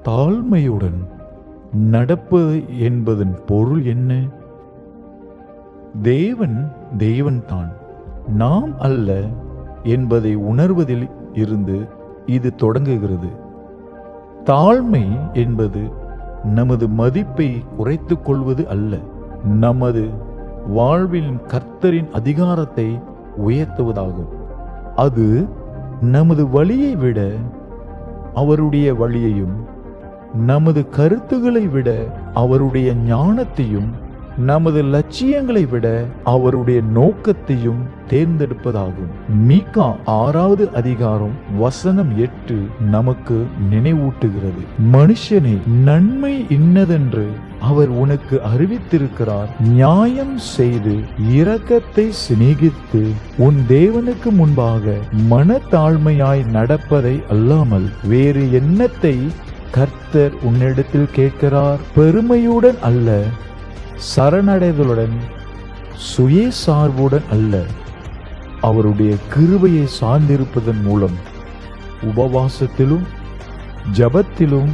தாழ்மையுடன் நடப்பது என்பதன் பொருள் என்ன? தேவன்தான், நாம் அல்ல என்பதை உணர்வதில் இருந்து இது தொடங்குகிறது. தாழ்மை என்பது நமது மதிப்பை குறைத்துக் கொள்வது அல்ல, நமது வாழ்வில் கர்த்தரின் அதிகாரத்தை உயர்த்துவதாகும். அது நமது வழியை விட அவருடைய வழியையும், நமது கருத்துக்களை விட அவருடைய ஞானத்தையும், நமது லட்சியங்களை விட அவருடைய நோக்கத்தையும் தேர்ந்தெடுப்பதாகும். மீகா 6வது அதிகாரம் வசனம் 8 நமக்கு நினைவூட்டுகிறது. மனுஷனே, நன்மை இன்னதென்று அவர் உனக்கு அறிவித்திருக்கிறார். நியாயம் செய்து இரக்கத்தை சிநேகித்து உன் தேவனுக்கு முன்பாக மனத்தாழ்மையாய் நடப்பதை அல்லாமல் வேறு என்னத்தை கர்த்தர் உன்னிடத்தில் கேட்கிறார்? பெருமையுடன் அல்ல, சரணடைதலுடன், சுயசார்புடன் அல்ல, அவருடைய கிருபையை சார்ந்திருப்பதன் மூலம் உபவாசத்திலும் ஜபத்திலும்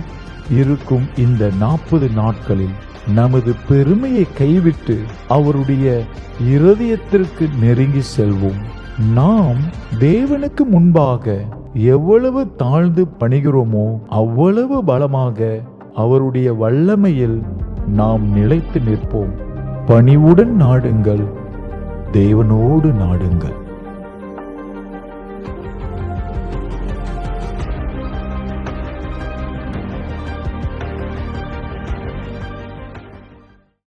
இருக்கும் இந்த 40 நாட்களில் நமது பெருமையை கைவிட்டு அவருடைய இருதயத்திற்கு நெருங்கி செல்வோம். நாம் தேவனுக்கு முன்பாக எவ்வளவு தாழ்ந்து பணிகிறோமோ அவ்வளவு பலமாக அவருடைய வல்லமையில் நாம் நிலைத்து நிற்போம். பணிவுடன் நாடுங்கள், தேவனோடு நாடுங்கள்.